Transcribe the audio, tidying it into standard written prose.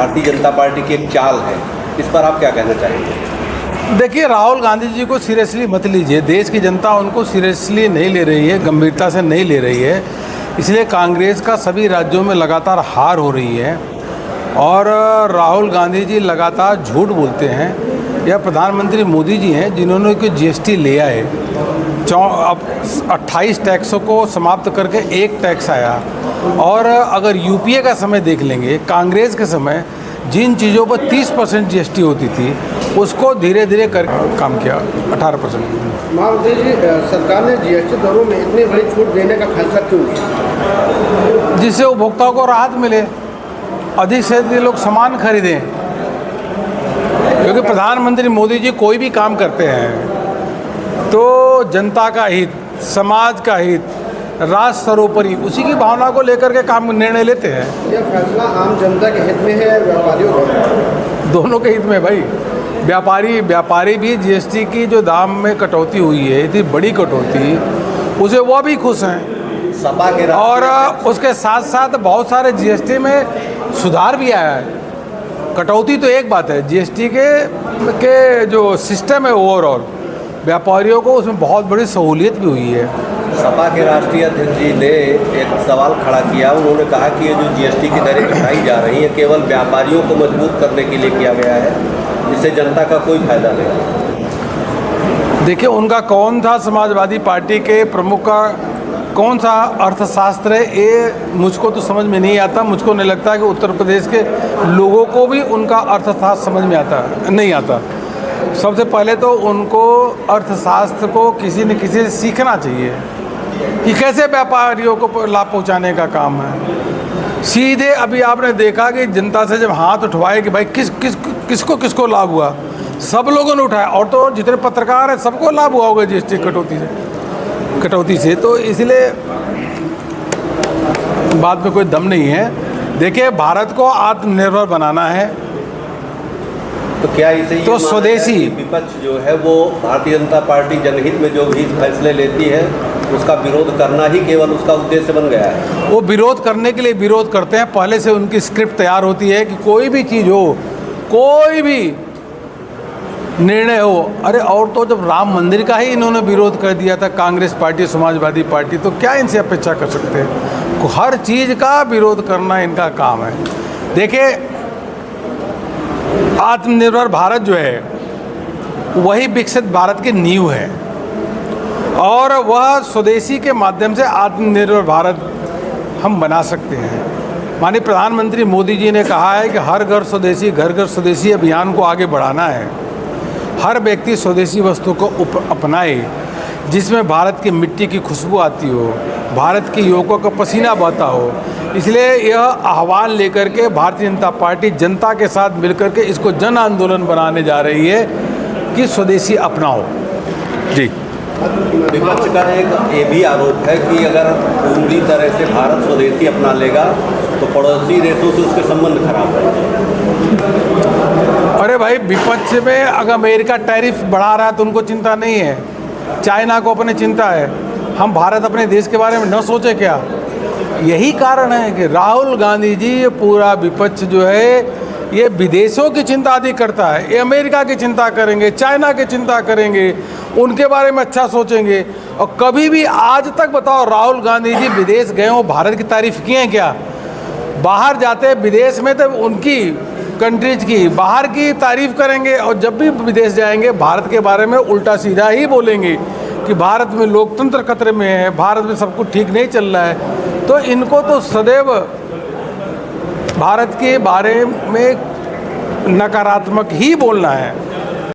Bharatiya Janata party की एक चाल है, इस पर आप क्या कहना चाहेंगे? देखिए, राहुल गांधी जी को सीरियसली मत लीजिए। देश की जनता उनको सीरियसली नहीं ले रही है, गंभीरता से नहीं ले रही है। इसलिए कांग्रेस का सभी राज्यों में लगातार हार हो रही है और राहुल गांधी जी लगातार झूठ बोलते हैं। या प्रधानमंत्री मोदी जी हैं जिन्होंने कि जीएसटी ले आए, अब 28 टैक्सों को समाप्त करके एक टैक्स आया। और अगर यूपीए का समय देख लेंगे, कांग्रेस के समय जिन चीज़ों पर 30% जीएसटी होती थी उसको धीरे धीरे कर काम किया 18%। मायावती जी, सरकार ने जीएसटी दरों में इतनी बड़ी छूट देने का फैसला क्यों किया? जिससे उपभोक्ताओं को राहत मिले, अधिक से अधिक लोग सामान खरीदें। क्योंकि प्रधानमंत्री मोदी जी कोई भी काम करते हैं तो जनता का हित, समाज का हित, राष्ट्र सर्वोपरि, उसी की भावना को लेकर के काम निर्णय लेते हैं। यह फैसला आम जनता के हित में है या व्यापारियों के? दोनों के हित में भाई। व्यापारी भी जीएसटी की जो दाम में कटौती हुई है, इतनी बड़ी कटौती, उसे वो भी खुश हैं। सपा के और उसके साथ साथ बहुत सारे जीएसटी में सुधार भी आया है। कटौती तो एक बात है, जीएसटी के जो सिस्टम है ओवरऑल, व्यापारियों को उसमें बहुत बड़ी सहूलियत भी हुई है। सपा के राष्ट्रीय अध्यक्ष जी ने एक सवाल खड़ा किया। उन्होंने कहा कि ये जो जीएसटी की दरें घटाई जा रही हैं केवल व्यापारियों को मजबूत करने के लिए किया गया है, जिससे जनता का कोई फायदा नहीं। देखिए, उनका कौन था समाजवादी पार्टी के प्रमुख का कौन सा अर्थशास्त्र है, ये मुझको तो समझ में नहीं आता। मुझको नहीं लगता कि उत्तर प्रदेश के लोगों को भी उनका अर्थशास्त्र समझ में नहीं आता। सबसे पहले तो उनको अर्थशास्त्र को किसी न किसी से सीखना चाहिए कि कैसे व्यापारियों को लाभ पहुंचाने का काम है। सीधे अभी आपने देखा कि जनता से जब हाथ उठवाए कि भाई किसको लाभ हुआ, सब लोगों ने उठाया। और तो जितने पत्रकार हैं सबको लाभ हुआ होगा जीएसटी कटौती से। तो इसलिए बात में कोई दम नहीं है। देखिए, भारत को आत्मनिर्भर बनाना है तो क्या इसे तो स्वदेशी विपक्ष जो है वो भारतीय जनता पार्टी जनहित में जो भी फैसले लेती है उसका विरोध करना ही केवल उसका उद्देश्य बन गया है? वो विरोध करने के लिए विरोध करते हैं। पहले से उनकी स्क्रिप्ट तैयार होती है कि कोई भी चीज़ हो, कोई भी निर्णय हो। अरे, और तो जब राम मंदिर का ही इन्होंने विरोध कर दिया था, कांग्रेस पार्टी, समाजवादी पार्टी, तो क्या इनसे अपेक्षा कर सकते हैं? हर चीज़ का विरोध करना इनका काम है। देखिए, आत्मनिर्भर भारत जो है वही विकसित भारत की नींव है और वह स्वदेशी के माध्यम से आत्मनिर्भर भारत हम बना सकते हैं। माननीय प्रधानमंत्री मोदी जी ने कहा है कि हर घर स्वदेशी, घर घर स्वदेशी अभियान को आगे बढ़ाना है। हर व्यक्ति स्वदेशी वस्तु को अपनाए जिसमें भारत की मिट्टी की खुशबू आती हो, भारत के युवकों का पसीना बहता हो। इसलिए यह आह्वान लेकर के भारतीय जनता पार्टी जनता के साथ मिलकर के इसको जन आंदोलन बनाने जा रही है कि स्वदेशी अपनाओ। जी, विपक्ष का एक ये भी आरोप है कि अगर पूरी तरह से भारत स्वदेशी अपना लेगा तो पड़ोसी देशों से उसके संबंध खराब है। अरे भाई, विपक्ष में अगर अमेरिका टैरिफ बढ़ा रहा है तो उनको चिंता नहीं है, चाइना को अपनी चिंता है। हम भारत अपने देश के बारे में न सोचे क्या? यही कारण है कि राहुल गांधी जी, ये पूरा विपक्ष जो है ये विदेशों की चिंता अधिक करता है। ये अमेरिका की चिंता करेंगे, चाइना की चिंता करेंगे, उनके बारे में अच्छा सोचेंगे। और कभी भी आज तक बताओ राहुल गांधी जी विदेश गए हो, भारत की तारीफ किए हैं क्या? बाहर जाते विदेश में तो उनकी कंट्रीज की बाहर की तारीफ करेंगे और जब भी विदेश जाएंगे भारत के बारे में उल्टा सीधा ही बोलेंगे कि भारत में लोकतंत्र खतरे में है, भारत में सब कुछ ठीक नहीं चल रहा है। तो इनको तो सदैव भारत के बारे में नकारात्मक ही बोलना है।